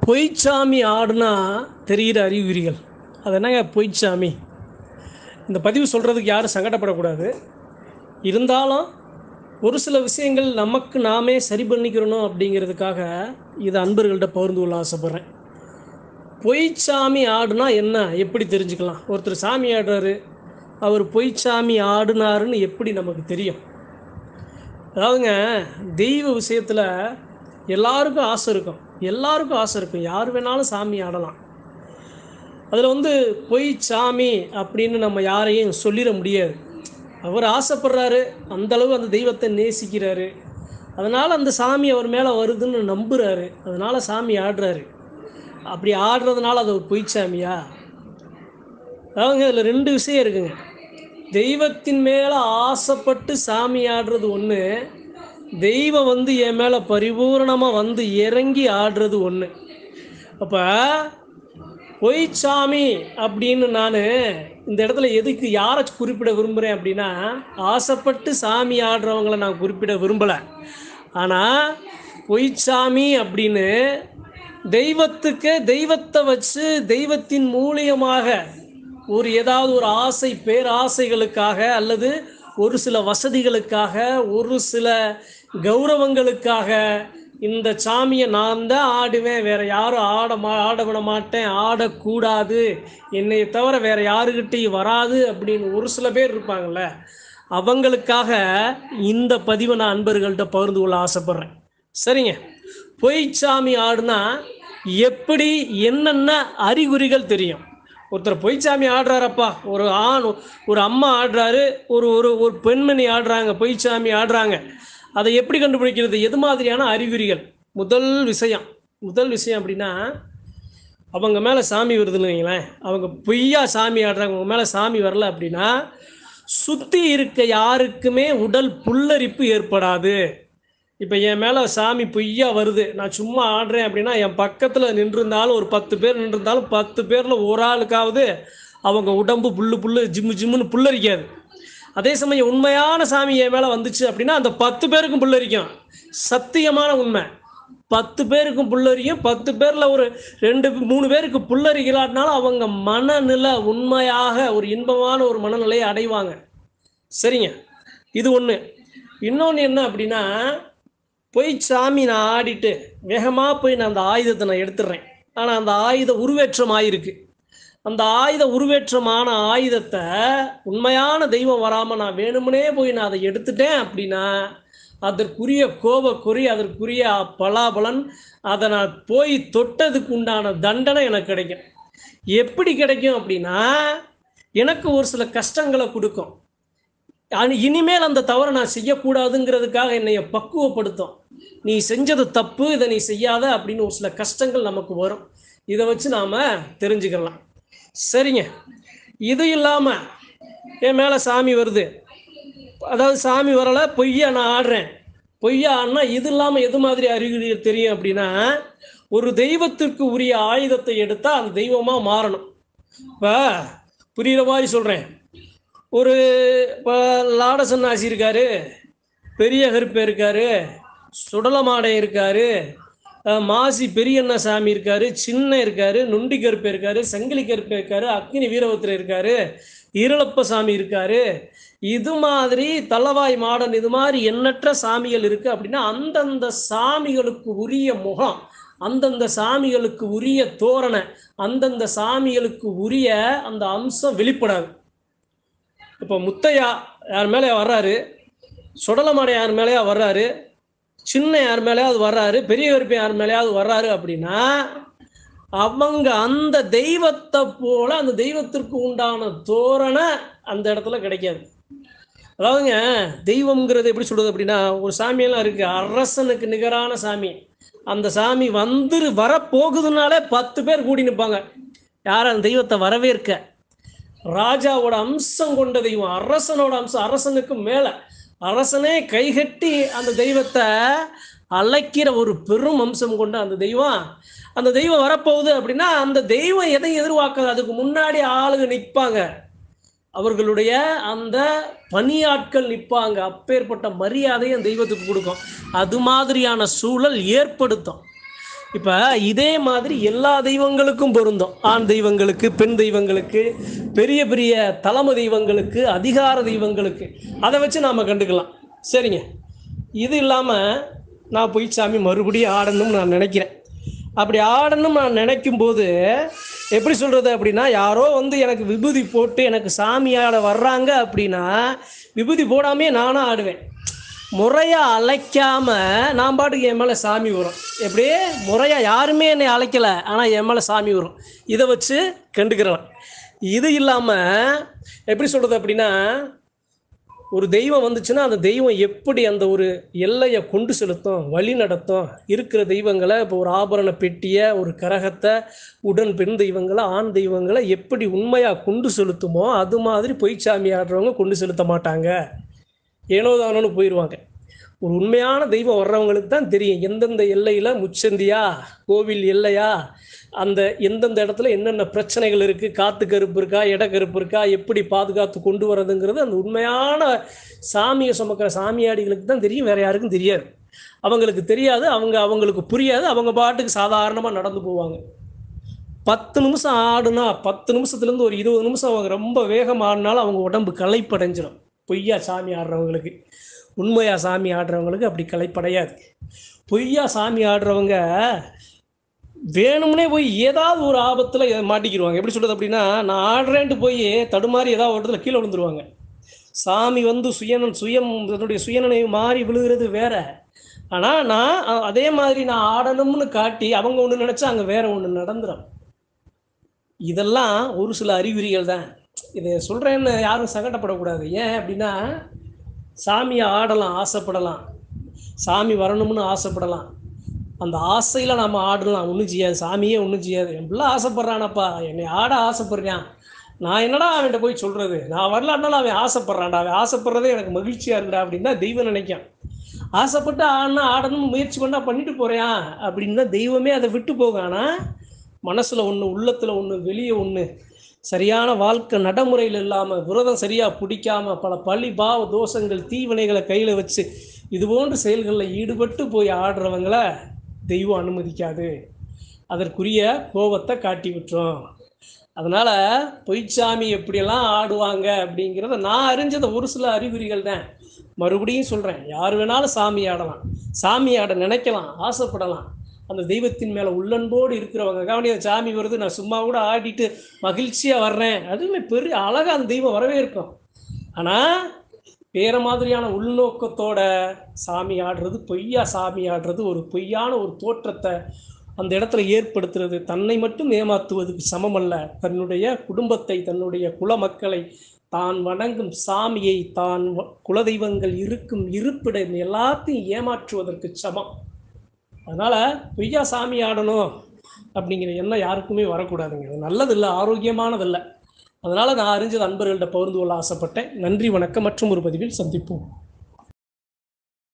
பொய்ச்சாமி ஆடுனா தெரிகிற அறிகுறிகள். அது என்னங்க பொய்ச்சாமி? இந்த பதிவு சொல்கிறதுக்கு யாரும் சங்கடப்படக்கூடாது. இருந்தாலும் ஒரு சில விஷயங்கள் நமக்கு நாமே சரி பண்ணிக்கிறணும் அப்படிங்கிறதுக்காக இதை அன்பர்கள்ட்ட பகிர்ந்து கொள்ள ஆசைப்பட்றேன். பொய்ச்சாமி ஆடுனா என்ன, எப்படி தெரிஞ்சுக்கலாம்? ஒருத்தர் சாமி ஆடுறாரு, அவர் பொய்ச்சாமி ஆடுனாருன்னு எப்படி நமக்கு தெரியும்? அதாவதுங்க, தெய்வ விஷயத்தில் எல்லாருக்கும் ஆசை இருக்கும். யார் வேணாலும் சாமி ஆடலாம். அதில் பொய் சாமி அப்படின்னு நம்ம யாரையும் சொல்லிட முடியாது. அவர் ஆசைப்படுறாரு, அந்தளவு அந்த தெய்வத்தை நேசிக்கிறாரு, அதனால் அந்த சாமி அவர் மேலே வருதுன்னு நம்புகிறாரு, அதனால் சாமி ஆடுறாரு. அப்படி ஆடுறதுனால அது ஒரு பொய் சாமியா? அதாவதுங்க, இதில் ரெண்டு விஷயம் இருக்குங்க. தெய்வத்தின் மேலே ஆசைப்பட்டு சாமி ஆடுறது ஒன்று, தெய்வம் என் மேலே பரிபூர்ணமாக இறங்கி ஆடுறது ஒன்று. அப்போ பொய்ச்சாமி அப்படின்னு நான் இந்த இடத்துல எதுக்கு யாரை குறிப்பிட விரும்புகிறேன் அப்படின்னா, ஆசைப்பட்டு சாமி ஆடுறவங்களை நான் குறிப்பிட விரும்பலை. ஆனால் பொய்ச்சாமி அப்படின்னு தெய்வத்தை வச்சு தெய்வத்தின் மூலியமாக ஏதாவது ஒரு ஆசை பேராசைகளுக்காக அல்லது ஒரு சில வசதிகளுக்காக ஒரு சில கௌரவங்களுக்காக இந்த சாமியை நான் தான் ஆடுவேன், வேறு யாரும் ஆட விட மாட்டேன், ஆடக்கூடாது, என்னை தவிர வேறு யாருக்கிட்டையும் வராது அப்படின்னு ஒரு சில பேர் இருப்பாங்கள்ல, அவங்களுக்காக இந்த பதிவை நான் அன்பர்கள்ட்ட பகிர்ந்து கொள்ள ஆசைப்பட்றேன். சரிங்க, பொய்ச்சாமி ஆடுனா எப்படி, என்னென்ன அறிகுறிகள் தெரியும்? ஒருத்தர் பொய்ச்சாமி ஆடுறாரப்பா, ஒரு அம்மா ஆடுறாரு, ஒரு பெண்மணி ஆடுறாங்க, பொய்ச்சாமி ஆடுறாங்க. அதை எப்படி கண்டுபிடிக்கிறது? எது மாதிரியான அறிகுறிகள்? முதல் விஷயம் அப்படின்னா, அவங்க மேலே சாமி வருதுன்னு வைங்களேன், அவங்க பொய்யா சாமி ஆடுறாங்க, அவங்க மேலே சாமி வரல அப்படின்னா, சுற்றி இருக்க யாருக்குமே உடல் புல்லரிப்பு ஏற்படாது. இப்போ என் மேலே சாமி பொய்யா வருது, நான் சும்மா ஆடுறேன் அப்படின்னா, என் பக்கத்தில் நின்றுருந்தாலும் ஒரு 10 பேர் நின்றுருந்தாலும் 10 பேரில் ஒரு ஆளுக்காவது அவங்க உடம்பு புல்லு ஜிம்முன்னு புல்லரிக்காது. அதே சமயம் உண்மையான சாமி என் மேலே வந்துச்சு அப்படின்னா அந்த 10 பேருக்கும் புல்லரிக்கும். சத்தியமான உண்மை, 10 பேருக்கும் புல்லரிக்கும். 10 பேரில் ஒரு 2-3 பேருக்கு புல்லரிக்கலாட்டினாலும் அவங்க மனநிலை உண்மையாக ஒரு இன்பமான ஒரு மனநிலையை அடைவாங்க. சரிங்க, இது ஒன்று. இன்னொன்று என்ன அப்படின்னா, போய் சாமி நான் ஆடிட்டு வேகமாக போய் நான் அந்த ஆயுதத்தை நான் எடுத்துடுறேன். ஆனால் அந்த ஆயுத உருவேற்றம் ஆயிருக்கு. அந்த உருவேற்றமான ஆயுதத்தை உண்மையான தெய்வம் வராமல் நான் வேணும்னே போய் நான் அதை எடுத்துட்டேன் அப்படின்னா, அதற்குரிய கோபக்குறி, அதற்குரிய பலாபலன், அதை நான் போய் தொட்டதுக்கு உண்டான தண்டனை எனக்கு கிடைக்கும். எப்படி கிடைக்கும் அப்படின்னா, எனக்கு ஒரு சில கஷ்டங்களை கொடுக்கும். இனிமேல் அந்த தவறை நான் செய்யக்கூடாதுங்கிறதுக்காக என்னைய பக்குவப்படுத்தும். நீ செஞ்சது தப்பு, இதை நீ செய்யாத அப்படின்னு ஒரு சில கஷ்டங்கள் நமக்கு வரும். இதை வச்சு நாம் தெரிஞ்சுக்கலாம். சரிங்க, இது இல்லாமல் என் மேலே சாமி வருது, அதாவது சாமி வரலை, பொய்யா நான் ஆடுறேன். பொய்யா ஆடினா இது இல்லாமல் எது மாதிரி அறிகுறிகள் தெரியும் அப்படின்னா, ஒரு தெய்வத்திற்கு உரிய ஆயுதத்தை எடுத்தால் அந்த தெய்வமாக மாறணும். இப்போ புரிகிற மாதிரி சொல்கிறேன். இப்போ லாடசன்னாசி இருக்காரு, பெரிய கருப்பை இருக்காரு, சுடலமாடை இருக்காரு, மாசி பெரியண்ண சாமி இருக்காரு, சின்ன இருக்காரு, நொண்டி கருப்பை இருக்காரு, சங்கிலி கருப்பை இருக்காரு, அக்னி வீரபத்திரர் இருக்காரு, ஈரலப்ப சாமி இருக்காரு, இது மாதிரி தலவாய் மாடன், இது மாதிரி எண்ணற்ற சாமிகள் இருக்கு. அப்படின்னா அந்தந்த சாமிகளுக்கு உரிய முகம், அந்தந்த சாமிகளுக்கு உரிய தோரணை, அந்தந்த சாமிகளுக்கு உரிய அந்த அம்சம் வெளிப்படாது. இப்போ முத்தையா யார் மேலே வர்றாரு, சுடலமாடை யார் மேலேயா வர்றாரு, சின்ன யார் மேலேயாவது வர்றாரு, பெரிய கருப்பை யார் மேலேயாவது வர்றாரு அப்படின்னா அவங்க அந்த தெய்வத்தை போல அந்த தெய்வத்திற்கு உண்டான தோரணை அந்த இடத்துல கிடைக்காது. அதாவதுங்க, தெய்வம்ங்கிறது எப்படி சொல்றது அப்படின்னா, ஒரு சாமியெல்லாம் இருக்கு, அரசனுக்கு நிகரான சாமி. அந்த சாமி வரப்போகுதுனாலே 10 பேர் கூடி நிற்பாங்க. யார் அந்த தெய்வத்தை வரவேற்க. ராஜாவோட அம்சம் கொண்ட தெய்வம், அரசனோட அம்சம், அரசனுக்கு மேலே அரசனே கைகட்டி அந்த தெய்வத்தை அழைக்கிற ஒரு பெரும் அம்சம் கொண்ட அந்த தெய்வம் வரப்போகுது அப்படின்னா அந்த தெய்வம் எதையும் எதிர்பார்க்காது. அதுக்கு முன்னாடி ஆளுங்க நிற்பாங்க, அவர்களுடைய அந்த பணியாட்கள் நிற்பாங்க. அப்பேற்பட்ட மரியாதையை அந்த தெய்வத்துக்கு கொடுக்கும். அது மாதிரியான சூழல் ஏற்படுத்தும். இப்போ இதே மாதிரி எல்லா தெய்வங்களுக்கும் பொருந்தும். ஆண் தெய்வங்களுக்கு, பெண் தெய்வங்களுக்கு, பெரிய பெரிய தலைமை தெய்வங்களுக்கு, அதிகார தெய்வங்களுக்கு. அதை வச்சு நாம் கண்டுக்கலாம். சரிங்க. இது இல்லாமல் நான் போய் சாமி மறுபடியும் ஆடணும்னு நான் நினைக்கிறேன். அப்படி ஆடணும்னு நான் நினைக்கும்போது எப்படி சொல்கிறது அப்படின்னா, யாரோ வந்து எனக்கு விபூதி போட்டு எனக்கு சாமி ஆட வர்றாங்க அப்படின்னா, விபூதி போடாமே நானும் ஆடுவேன். முறையாக அழைக்காமல் நான் பாட்டுக்கு என் மேலே சாமி வரும். எப்படியே முறையாக யாருமே என்னை அழைக்கலை, ஆனால் என் மேலே சாமி வரும். இதை வச்சு கண்டுக்கிறேன். இது இல்லாமல் எப்படி சொல்கிறது அப்படின்னா, ஒரு தெய்வம் வந்துச்சுன்னா அந்த தெய்வம் எப்படி அந்த ஒரு எல்லையை கொண்டு செலுத்தும், வழி நடத்தும். இருக்கிற தெய்வங்களை இப்போ ஒரு ஆபரண பெட்டியை, ஒரு கரகத்தை, உடன் பெண் தெய்வங்களை, ஆண் தெய்வங்களை எப்படி உண்மையாக கொண்டு செலுத்துமோ அது மாதிரி பொய்ச்சாமி ஆடுறவங்க கொண்டு செலுத்த மாட்டாங்க. ஏனோ தானோன்னு போயிடுவாங்க. ஒரு உண்மையான தெய்வம் வர்றவங்களுக்கு தான் தெரியும் எந்தெந்த எல்லையில் முச்சந்தியா, கோவில் எல்லையா, அந்த எந்தெந்த இடத்துல என்னென்ன பிரச்சனைகள் இருக்குது, காத்து கருப்பு இருக்கா, இட கருப்பு இருக்கா, எப்படி பாதுகாத்து கொண்டு வரதுங்கிறது அந்த உண்மையான சாமியை சுமக்கிற சாமியாடிகளுக்கு தான் தெரியும். வேறு யாருக்கும் தெரியாது. அவங்களுக்கு தெரியாது, அவங்களுக்கு புரியாது. அவங்க பாட்டுக்கு சாதாரணமாக நடந்து போவாங்க. 10 நிமிஷம் ஆடுனா 10 நிமிஷத்துலேருந்து ஒரு 20 நிமிஷம் அவங்க ரொம்ப வேகம் ஆடினாலும் அவங்க உடம்பு களைப்படைஞ்சிடும். பொய்யா சாமி ஆடுறவங்களுக்கு. உண்மையாக சாமி ஆடுறவங்களுக்கு அப்படி களைப்படையாது. பொய்யா சாமி ஆடுறவங்க வேணும்னே போய் ஏதாவது ஒரு ஆபத்தில் மாட்டிக்கிடுவாங்க. எப்படி சொல்கிறது அப்படின்னா, நான் ஆடுறேன்ட்டு போய் தடுமாறி ஏதாவது ஒரு இடத்துல கீழே விழுந்துருவாங்க. சாமி வந்து தன்னுடைய சுயநினைவு மாறி விழுகிறது வேற. ஆனால் நான் அதே மாதிரி நான் ஆடணும்னு காட்டி அவங்க ஒன்று நினச்சா அங்கே வேற ஒன்று நடந்துடும். இதெல்லாம் ஒரு சில அறிகுறிகள் தான். இதை சொல்கிறேன்னு யாரும் சங்கடப்படக்கூடாது. ஏன் அப்படின்னா, சாமியை ஆடலாம், ஆசைப்படலாம், சாமி வரணும்னு ஆசைப்படலாம். அந்த ஆசையில் நாம் ஆடலாம், ஒன்றும் செய்யாது. சாமியே ஒன்றும் செய்யாது. என் பிள்ளை ஆசைப்பட்றானப்பா, என்னை ஆட ஆசைப்படுறான், நான் என்னடா அவன்கிட்ட போய் சொல்கிறது? நான் வரலான்னாலும் அவன் ஆசைப்பட்றான்டா, அவன் ஆசைப்படுறதே எனக்கு மகிழ்ச்சியாக இருக்குடா அப்படின்னு தான் தெய்வம் நினைக்கும். ஆசைப்பட்டு ஆடணும்னு முயற்சி பண்ணால் பண்ணிட்டு போகிறேன் அப்படின்னு தான் தெய்வமே அதை விட்டு போகும். ஆனால் மனசில் ஒன்று, உள்ளத்தில் ஒன்று, வெளியே ஒன்று, சரியான வாழ்க்கை நடைமுறையில் இல்லாமல், விரதம் சரியாக பிடிக்காமல், பல பழி பாவ தோஷங்கள் தீவினைகளை கையில் வச்சு இது போன்ற செயல்களில் ஈடுபட்டு போய் ஆடுறவங்கள தெய்வம் அனுமதிக்காது. அதற்குரிய கோபத்தை காட்டி விட்டுரும். அதனால் பொய்ச்சாமி எப்படியெல்லாம் ஆடுவாங்க அப்படிங்கிறத நான் அறிஞ்சதை ஒரு சில அறிகுறிகள் தான். மறுபடியும் சொல்கிறேன், யார் வேணாலும் சாமி ஆடலாம், சாமி ஆட நினைக்கலாம், ஆசைப்படலாம். அந்த தெய்வத்தின் மேலே உள்ளன்போடு இருக்கிறவங்க கவனிய சாமி வருது, நான் சும்மா கூட ஆடிட்டு மகிழ்ச்சியாக வர்றேன், அதுவுமே பெரிய அழகாக அந்த தெய்வம் வரவே இருக்கும். ஆனால் வேறு மாதிரியான உள்நோக்கத்தோட சாமி ஆடுறது, பொய்யா சாமி ஆடுறது, ஒரு பொய்யான ஒரு தோற்றத்தை அந்த இடத்துல ஏற்படுத்துறது தன்னை மட்டும் ஏமாற்றுவதற்கு சமமல்ல. தன்னுடைய குடும்பத்தை, தன்னுடைய குல மக்களை, தான் வணங்கும் சாமியை, தான் குலதெய்வங்கள் இருக்கும் இருப்பிடம் எல்லாத்தையும் ஏமாற்றுவதற்கு சமம். அதனால் பொய்யா சாமி ஆடணும் அப்படிங்கிற எண்ணம் யாருக்குமே வரக்கூடாதுங்க. அது நல்லதில்லை, ஆரோக்கியமானதில்லை. அதனால் நான் அறிஞ்சது அன்பர்கள்ட்ட பகிர்ந்து கொள்ள ஆசைப்பட்டேன். நன்றி, வணக்கம். மற்றும் ஒரு பதிவில் சந்திப்போம்.